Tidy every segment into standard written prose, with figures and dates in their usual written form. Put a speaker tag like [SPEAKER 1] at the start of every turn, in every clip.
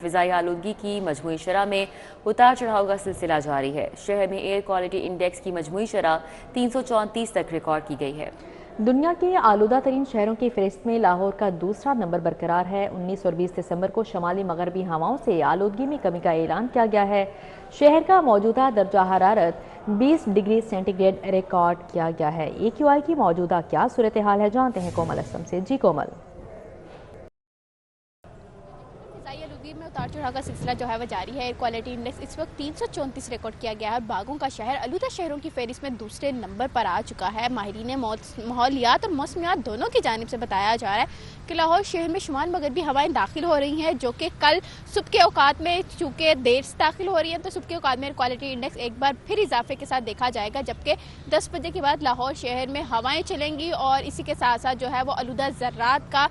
[SPEAKER 1] فضائی آلودگی کی مجموعی شرح میں اتار چڑھاؤ کا سلسلہ جاری ہے۔ شہر میں ایئر کوالٹی انڈیکس کی مجموعی شرح 334 تک ریکارڈ کی گئی ہے۔
[SPEAKER 2] دنیا کے آلودہ ترین شہروں کی فہرست میں لاہور کا دوسرا نمبر برقرار ہے۔ 19 اور 20 دسمبر کو شمالی مغربی ہواؤں سے آلودگی میں کمی کا اعلان کیا گیا ہے۔ شہر کا موجودہ درجہ حرارت 20 ڈگری سینٹی گریڈ ریکارڈ کیا گیا ہے۔ AQI کی موجودہ کیا صورتحال ہے، جانتے ہیں کومل اسلم سے۔ جی کومل۔
[SPEAKER 3] آلودگی میں اتار چڑھاؤ کا سلسلہ جو ہے وہ جاری ہے۔ ایئر کوالٹی انڈیکس اس وقت 334 ریکارڈ کیا گیا ہے۔ باغوں کا شہر آلودہ شہروں کی فہرست میں دوسرے نمبر پر آ چکا ہے۔ ماہرین ماحولیات اور موسمیات دونوں کی جانب سے بتایا جا رہا ہے کہ لاہور شہر میں شمال مغربی ہوائیں داخل ہو رہی ہیں، جو کہ کل صبح کے اوقات میں چونکہ دیر سے داخل ہو رہی ہیں تو صبح کے اوقات میں ایئر کوالٹی انڈیکس ایک بار پھر اضافے کے ساتھ دیکھا جائے گا، جبکہ 10 بجے کے بعد لاہور شہر میں ہوائیں چلیں گی اور اسی کے ساتھ ساتھ جو ہے وہ آلودہ ذرات کا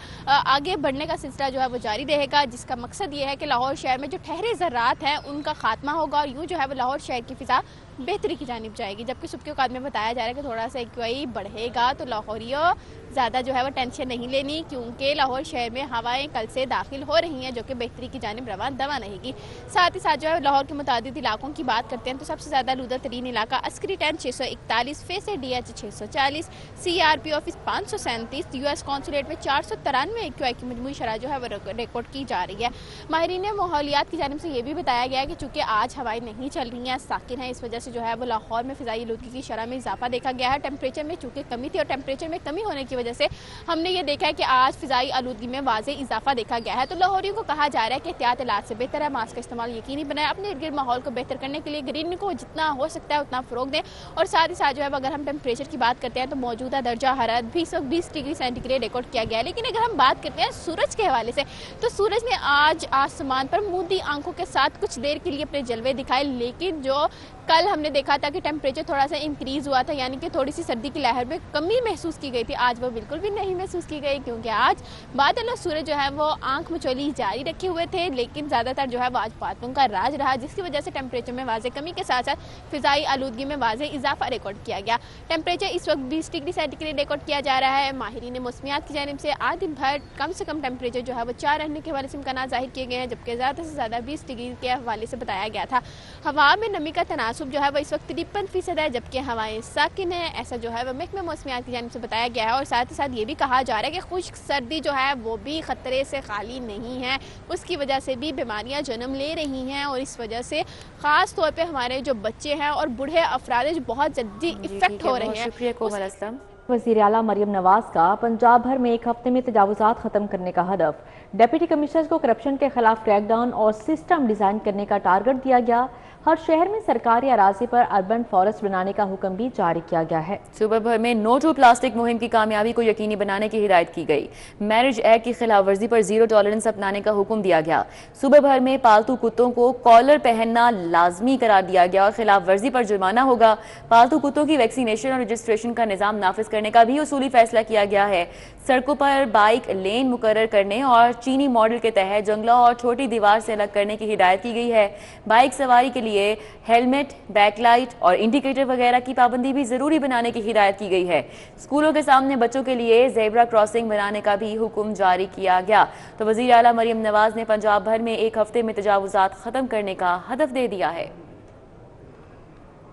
[SPEAKER 3] آگے بڑھنے کا سلسلہ جو ہے وہ جاری رہے گا، جس کا مقصد یہ ہے کہ لاہور شہر میں جو ٹھہرے ذرات ہیں ان کا خاتمہ ہوگا اور یوں جو ہے وہ لاہور شہر کی فضا بہتری کی جانب جائے گی۔ جبکہ صبح کے اوقات میں بتایا جا رہا ہے کہ تھوڑا سا AQI بڑھے گا تو لاہوریوں زیادہ جو ہے وہ ٹینشن نہیں لینی، کیونکہ لاہور شہر میں ہوائیں کل سے داخل ہو رہی ہیں جو کہ بہتری کی جانب رواں دواں رہے گی۔ ساتھ ہی ساتھ جو ہے لاہور کے متعدد علاقوں کی بات کرتے ہیں تو سب سے زیادہ آلودہ ترین علاقہ عسکری ٹینٹ 641، phase DH 640، CRP office 537، US consulate میں 493 AQI کی مجموعی شرح جو ہے وہ ریکارڈ کی جا رہی ہے۔ ماہرین ماحولیات کی جانب سے یہ بھی بتایا گیا ہے کہ چونکہ آج ہوائیں نہیں چل رہی ہیں، ساکن ہیں، اس وجہ سے جو ہے وہ لاہور میں فضائی آلودگی کی شرح میں اضافہ دیکھا گیا ہے۔ ٹیمپریچر میں چونکہ کمی تھی اور ٹیمپریچر میں کمی ہونے کی وجہ سے ہم نے یہ دیکھا ہے کہ آج فضائی آلودگی میں واضح اضافہ دیکھا گیا ہے۔ تو لاہوریوں کو کہا جا رہا ہے کہ احتیاط علاج سے بہتر ہے، ماسک کا استعمال یقینی بنائیں، اپنے ارد گرد ماحول کو بہتر کرنے کے لیے گرین کو جتنا ہو سکتا ہے اتنا فروغ دیں، اور ساتھ ہی ساتھ جو ہے اگر ہم ٹیمپریچر کی بات کرتے ہیں تو موجودہ درجہ حرارت بھی 20 ڈگری سینٹی گریڈ ریکارڈ کیا گیا ہے۔ لیکن اگر ہم بات کرتے ہیں سورج کے حوالے سے تو سورج نے آج آسمان پر موندی آنکھوں کے ساتھ کچھ دیر کے لیے اپنے جلوے دکھائے، لیکن جو کل ہم نے دیکھا تھا کہ ٹیمپریچر تھوڑا سا انکریز ہوا تھا، یعنی کہ تھوڑی سی سردی کی لہر میں کمی محسوس کی گئی تھی، آج وہ بالکل بھی نہیں محسوس کی گئی، کیونکہ آج بادل اور سورج جو ہے وہ آنکھ مچولی جاری رکھے ہوئے تھے، لیکن زیادہ تر جو ہے وہ آج بادلوں کا راج رہا، جس کی وجہ سے ٹیمپریچر میں واضح کمی کے ساتھ ساتھ فضائی آلودگی میں واضح اضافہ ریکارڈ کیا گیا۔ ٹیمپریچر اس وقت 20 ڈگری سینٹی گریڈ ریکارڈ کیا جا رہا ہے۔ ماہرین موسمیات کی جانب سے آج دن بھر کم سے کم ٹیمپریچر جو ہے وہ 4 رہنے کے حوالے سے امکانات ظاہر کیے گئے ہیں، جبکہ زیادہ سے زیادہ 20 ڈگری کے حوالے سے بتایا گیا تھا۔ ہوا میں نمی کا تناسب جو ہے وہ اس وقت 53% ہے، جبکہ ہوائیں ساکن ہیں، ایسا جو ہے وہ محکمہ موسمیات کی جانب سے بتایا گیا ہے۔ اور ساتھ ہی ساتھ یہ بھی کہا جا رہا ہے کہ خشک سردی جو ہے وہ بھی خطرے سے خالی نہیں ہے، اس کی وجہ سے بھی بیماریاں جنم لے رہی ہیں، اور اس وجہ سے خاص طور پہ ہمارے جو بچے ہیں اور بوڑھے افراد جو بہت جلدی افیکٹ ہو رہے ہیں۔
[SPEAKER 1] شکریہ کومل اسلم۔
[SPEAKER 2] وزیر اعلیٰ مریم نواز کا پنجاب بھر میں ایک ہفتے میں تجاوزات ختم کرنے کا ہدف۔ ڈپٹی کمشنرز کو کرپشن کے خلاف کریک ڈاؤن اور سسٹم ڈیزائن کرنے کا ٹارگٹ دیا گیا۔ ہر شہر میں سرکاری اراضی پر اربن فارسٹ بنانے کا حکم بھی جاری کیا گیا ہے۔
[SPEAKER 1] صوبہ بھر میں نو ٹو پلاسٹک مہم کی کامیابی کو یقینی بنانے کی ہدایت کی گئی۔ میرج ایکٹ کی خلاف ورزی پر زیرو ٹالرنس اپنانے کا حکم دیا گیا۔ صوبہ بھر میں پالتو کتوں کو کالر پہننا لازمی قرار دیا گیا اور خلاف ورزی پر جرمانہ ہوگا۔ پالتو کتوں کی ویکسینیشن اور رجسٹریشن کا نظام نافذ کرنے کا بھی اصولی فیصلہ کیا گیا ہے۔ سڑکوں پر بائک لین مقرر کرنے اور چینی ماڈل کے تحت جنگلوں اور چھوٹی دیوار سے الگ کرنے کی ہدایت کی گئی ہے۔ بائک سواری کے لیے ہیلمٹ، بیک لائٹ اور انڈیکیٹر وغیرہ کی پابندی بھی ضروری بنانے کی ہدایت کی گئی ہے۔ اسکولوں کے سامنے بچوں کے لیے زیبرا کراسنگ بنانے کا بھی حکم جاری کیا گیا۔ تو وزیر اعلیٰ مریم نواز نے پنجاب بھر میں ایک ہفتے میں تجاوزات ختم کرنے کا ہدف دے دیا ہے۔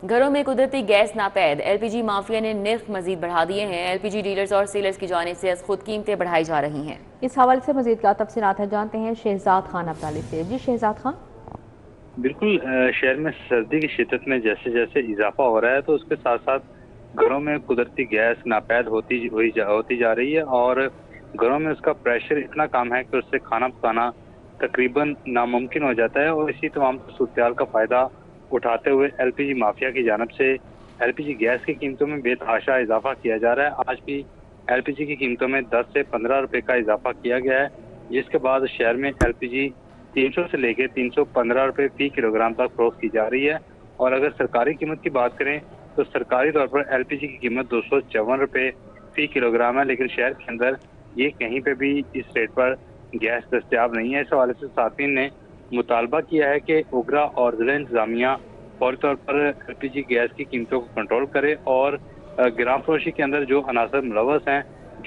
[SPEAKER 1] گھروں میں قدرتی گیس ناپید، LPG مافیا نے نرخ مزید بڑھا دیے ہیں۔ LPG ڈیلرز اور سیلرز کی جانب سے از خود قیمتیں بڑھائی جا رہی ہیں۔
[SPEAKER 2] اس حوالے سے مزید کیا تفصیلات ہیں، جانتے ہیں شہزاد خان عبدالی سے۔ جی شہزاد خان۔
[SPEAKER 4] بالکل، شہر میں سردی کی شدت میں جیسے جیسے اضافہ ہو رہا ہے تو اس کے ساتھ ساتھ گھروں میں قدرتی گیس ناپید ہوتی جا رہی ہے، اور گھروں میں اس کا پریشر اتنا کم ہے کہ اس سے کھانا پکانا تقریباً ناممکن ہو جاتا ہے۔ اور اسی تمام صورتحال کا فائدہ اٹھاتے ہوئے LPG مافیا کی جانب سے LPG گیس کی قیمتوں میں بے تحاشا اضافہ کیا جا رہا ہے۔ آج بھی LPG کی قیمتوں میں 10 سے 15 روپے کا اضافہ کیا گیا ہے، جس کے بعد شہر میں LPG 300 سے لے کے 315 روپے فی کلو گرام تک فروخت کی جا رہی ہے۔ اور اگر سرکاری قیمت کی بات کریں تو سرکاری طور پر LPG کی قیمت 254 روپے فی کلو گرام ہے، لیکن شہر کے اندر یہ کہیں پہ بھی اس ریٹ پر گیس دستیاب نہیں ہے۔ اس حوالے سے صارفین نے مطالبہ کیا ہے کہ اوگرا اور ضلع انتظامیہ فوری طور پر LPG گیس کی قیمتوں کو کنٹرول کرے اور گرام فروشی کے اندر جو عناصر ملوث ہیں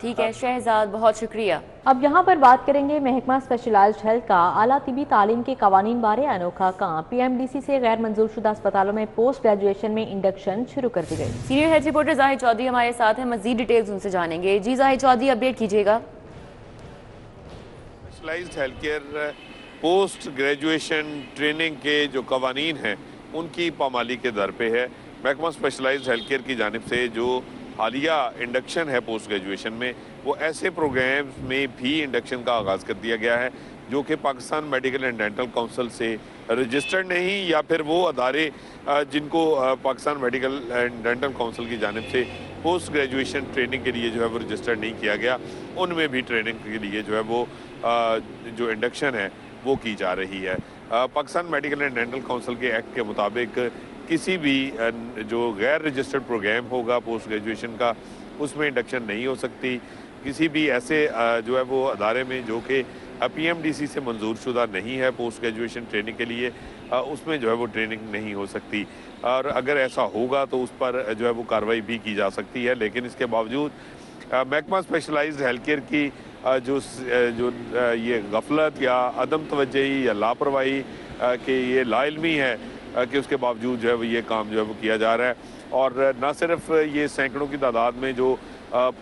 [SPEAKER 1] ٹھیک ہے شہزاد، بہت شکریہ۔
[SPEAKER 2] اب یہاں پر بات کریں گے محکمہ اسپیشلائزڈ ہیلتھ کا اعلیٰ طبی تعلیم کے قوانین بارے انوکھا کام۔ پی ایم ڈی سی سے غیر منظور شدہ اسپتالوں میں پوسٹ گریجویشن میں انڈکشن شروع کر دی گئی۔
[SPEAKER 1] سینئر ہیلتھ رپورٹر زاہد چودھری ہمارے ساتھ ہیں، مزید ڈیٹیلز ان سے جانیں گے۔ جی زاہد چودھری، اپڈیٹ کیجیے گا۔
[SPEAKER 5] Specialised health care post graduation training کے جو قوانین ہیں ان کی پامالی کے در پہ ہے۔ محکمہ اسپیشلائزڈ ہیلتھ کیئر کی جانب سے جو حالیہ انڈکشن ہے پوسٹ گریجویشن میں، وہ ایسے پروگرامز میں بھی انڈکشن کا آغاز کر دیا گیا ہے جو کہ Pakistan medical and dental council سے رجسٹرڈ نہیں، یا پھر وہ ادارے جن کو Pakistan medical and dental council کی جانب سے پوسٹ گریجویشن ٹریننگ کے لیے جو ہے وہ رجسٹرڈ نہیں کیا گیا، ان میں بھی ٹریننگ کے لیے جو ہے وہ جو انڈکشن ہے وہ کی جا رہی ہے۔ Pakistan medical and dental council کے ایکٹ کے مطابق کسی بھی جو غیر رجسٹرڈ پروگرام ہوگا پوسٹ گریجویشن کا، اس میں انڈکشن نہیں ہو سکتی۔ کسی بھی ایسے جو ہے وہ ادارے میں جو کہ پی ایم ڈی سی سے منظور شدہ نہیں ہے پوسٹ گریجویشن ٹریننگ کے لیے، اس میں جو ہے وہ ٹریننگ نہیں ہو سکتی، اور اگر ایسا ہوگا تو اس پر جو ہے وہ کارروائی بھی کی جا سکتی ہے۔ لیکن اس کے باوجود محکمہ اسپیشلائزڈ ہیلتھ کیئر کی جو یہ غفلت یا عدم توجہی یا لاپرواہی کہ یہ لا علمی ہے کہ اس کے باوجود جو ہے وہ یہ کام جو ہے وہ کیا جا رہا ہے، اور نہ صرف یہ سینکڑوں کی تعداد میں جو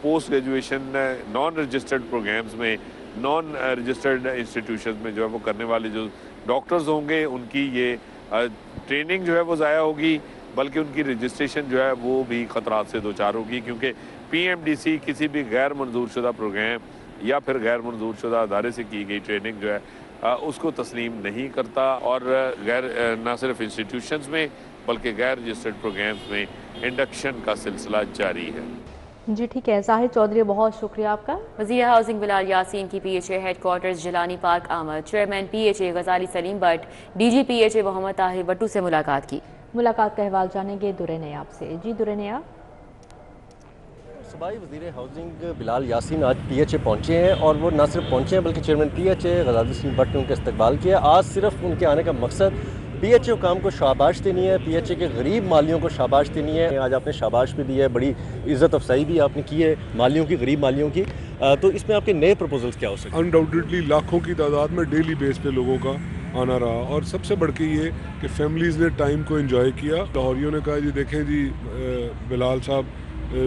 [SPEAKER 5] post graduation non registered programmes میں، نان رجسٹرڈ انسٹیٹیوشنز میں جو ہے وہ کرنے والے جو ڈاکٹرز ہوں گے، ان کی یہ ٹریننگ جو ہے وہ ضائع ہوگی، بلکہ ان کی رجسٹریشن جو ہے وہ بھی خطرات سے دوچار ہوگی، کیونکہ پی ایم ڈی سی کسی بھی غیر منظور شدہ پروگرام یا پھر غیر منظور شدہ ادارے سے کی گئی ٹریننگ جو ہے اس کو تسلیم نہیں کرتا، اور نہ صرف انسٹیٹیوشنز میں بلکہ غیر رجسٹرڈ پروگرامز میں انڈکشن کا سلسلہ جاری ہے۔
[SPEAKER 2] جی ٹھیک ہے زاہد چودھری، بہت شکریہ آپ کا۔
[SPEAKER 1] وزیر ہاؤسنگ بلال یاسین کی P H A headquarters Jilani park آمد، chairman P H A Ghazali Saleem Butt, D G P H A Muhammad Tahir Butto سے ملاقات کی۔
[SPEAKER 2] ملاقات کا احوال جانیں گے درے نیاب سے۔ جی درے نیاب۔
[SPEAKER 6] صوبائی وزیر ہاؤسنگ بلال یاسین آج پی ایچ اے پہنچے ہیں، اور وہ نہ صرف پہنچے ہیں بلکہ chairman P H A Ghazali Saleem Butt نے ان کا استقبال کیا۔ آج صرف ان کے آنے کا مقصد پی ایچ اے حکام کو شاباش دینی ہے، پی ایچ اے کے غریب مالیوں کو شاباش دینی ہے۔ آج آپ نے شاباش بھی دی ہے، بڑی عزت افزائی بھی آپ نے کی ہے مالیوں کی، غریب مالیوں کی، تو اس میں آپ کے نئے پروپوزلز کیا ہو سکتے ہیں؟
[SPEAKER 7] انڈاؤٹڈلی لاکھوں کی تعداد میں ڈیلی بیس پہ لوگوں کا آنا رہا، اور سب سے بڑھ کے یہ کہ فیملیز نے ٹائم کو انجوائے کیا۔ لاہوریوں نے کہا جی دیکھیں جی بلال صاحب،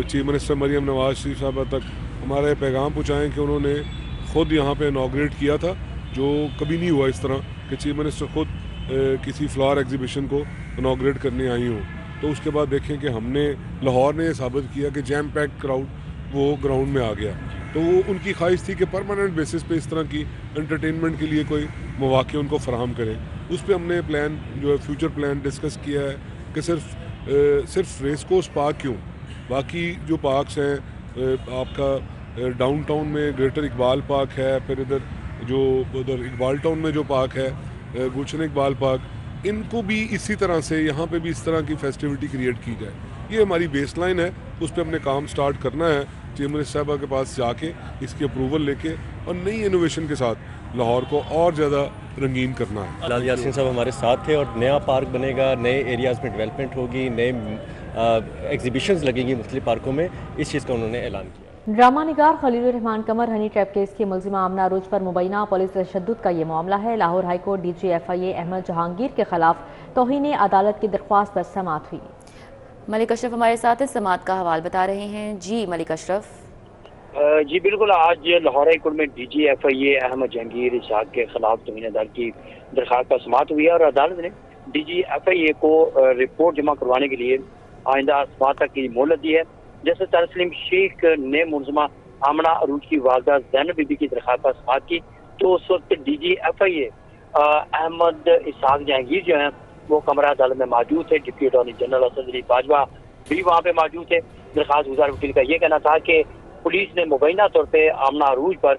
[SPEAKER 7] چیف منسٹر مریم نواز شریف صاحبہ تک ہمارا یہ پیغام پہنچائیں کہ انہوں نے خود یہاں پہ انوگریٹ کیا تھا، جو کبھی نہیں ہوا اس طرح کہ چیف منسٹر خود کسی فلاور ایگزیبیشن کو انوگریٹ کرنے آئی ہوں۔ تو اس کے بعد دیکھیں کہ ہم نے لاہور نے یہ ثابت کیا کہ جیم پیک کراؤڈ وہ گراؤنڈ میں آ گیا، تو وہ ان کی خواہش تھی کہ پرماننٹ بیسس پہ اس طرح کی انٹرٹینمنٹ کے لیے کوئی مواقع ان کو فراہم کریں۔ اس پہ ہم نے پلان جو ہے فیوچر پلان ڈسکس کیا ہے کہ صرف ریس کورس پارک کیوں، باقی جو پارکس ہیں آپ کا ڈاؤن ٹاؤن میں گریٹر اقبال پارک ہے، پھر ادھر اقبال ٹاؤن میں جو پارک ہے گلشن اقبال پارک، ان کو بھی اسی طرح سے یہاں پہ بھی اس طرح کی فیسٹیوٹی کریٹ کی جائے۔ یہ ہماری بیس لائن ہے، اس پہ ہم نے کام سٹارٹ کرنا ہے، چیف منسٹر صاحبہ کے پاس جا کے اس کی اپروول لے کے اور نئی انوویشن کے ساتھ لاہور کو اور زیادہ رنگین کرنا ہے۔
[SPEAKER 6] بلال یاسین صاحب ہمارے ساتھ تھے، اور نیا پارک بنے گا، نئے ایریاز میں ڈیولپمنٹ ہوگی، نئے ایگزیبیشنز لگیں گی مختلف پارکوں میں، اس چیز کا انہوں نے اعلان کیا۔
[SPEAKER 2] ڈرامہ نگار خلیل الرحمان قمر ہنی ٹریپ کیس کی ملزمہ آمنہ عروج پر مبینہ پولیس تشدد کا یہ معاملہ ہے۔ Lahore high court D G F I A Ahmed Jahangir کے خلاف توہین عدالت کی درخواست پر سماعت ہوئی۔
[SPEAKER 1] ملک اشرف ہمارے ساتھ سماعت کا حوال بتا رہے ہیں۔ جی ملک اشرف۔
[SPEAKER 8] جی بالکل، آج لاہور ہائی کورٹ میں D G F I A Ahmed Jahangir اسحاق کے خلاف توہین عدالت کی درخواست پر سماعت ہوئی ہے، اور عدالت نے ڈی جی ایف آئی اے کو رپورٹ جمع کروانے کے لیے آئندہ سماعت تک کی مہلت دی ہے۔ جیسے تسلیم شیخ نے ملزمہ آمنہ عروج کی والدہ زینب بی بی کی درخواست پر سماعت کی، تو اس وقت D G F I A Ahmad اسحاق جہانگیر جو ہیں وہ کمرہ عدالت میں موجود تھے۔ ڈپٹی اٹارنی جنرل اسد علی باجوہ بھی وہاں پہ موجود تھے۔ درخواست گزار وکیل کا یہ کہنا تھا کہ پولیس نے مبینہ طور پہ آمنہ عروج پر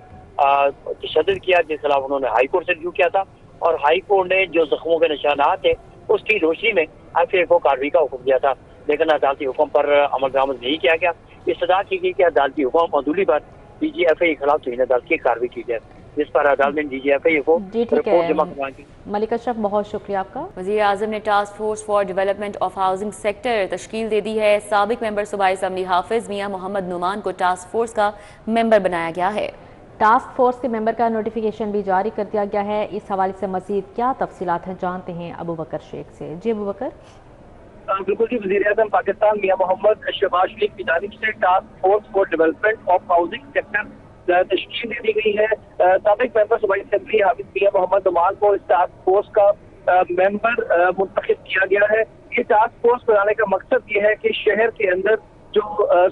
[SPEAKER 8] تشدد کیا، جس خلاف انہوں نے ہائی کورٹ سے رجوع کیا تھا، اور ہائی کورٹ نے جو زخموں کے نشانات تھے اس کی روشنی میں ایف اے کو کارروائی کا حکم دیا تھا، لیکن عدالتی حکم پر عمل درآمد نہیں کیا گیا۔ استدعا کی گئی کہ عدالتی حکم عدولی پر ڈی جی ایف اے کے خلاف توہین عدالت کی کارروائی کی جائے۔ جس پر عدالت نے DGFIA کو
[SPEAKER 2] جی ٹھیک
[SPEAKER 8] رپورٹ
[SPEAKER 2] ہے
[SPEAKER 8] جمع کروانے کی
[SPEAKER 2] ملک اشرف، بہت شکریہ آپ کا۔
[SPEAKER 1] وزیر اعظم نے task force for development of housing sector تشکیل دے دی ہے۔ سابق ممبر صوبائی اسمبلی حافظ میاں محمد نعمان کو ٹاسک فورس کا ممبر بنایا گیا ہے۔
[SPEAKER 2] ٹاسک فورس کے ممبر کا نوٹیفیکیشن بھی جاری کر دیا گیا ہے۔ اس حوالے سے مزید کیا تفصیلات ہیں جانتے ہیں ابو بکر شیخ سے۔ جی ابو بکر۔
[SPEAKER 9] بالکل جی، وزیر اعظم پاکستان میاں محمد شہباز شریف کی جانب سے task force for development of housing sector تشکیل دے دی گئی ہے۔ سابق ممبر صوبائی اسمبلی حافظ میاں محمد نعمان کو اس ٹاسک فورس کا ممبر منتخب کیا گیا ہے۔ یہ ٹاسک فورس بنانے کا مقصد یہ ہے کہ شہر کے اندر جو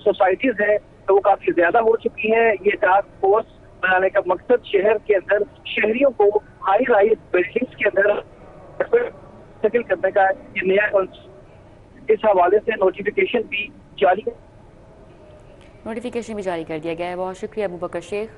[SPEAKER 9] سوسائٹیز ہیں وہ کافی زیادہ ہو چکی ہیں۔ یہ ٹاسک فورس بنانے کا مقصد شہر کے اندر شہریوں کو ہائی رائز بلڈنگز کے اندر شکل کرنے کا یہ نیا اس حوالے سے نوٹیفیکیشن بھی جاری کر دیا گیا ہے۔
[SPEAKER 1] بہت شکریہ ابو بکر شیخ۔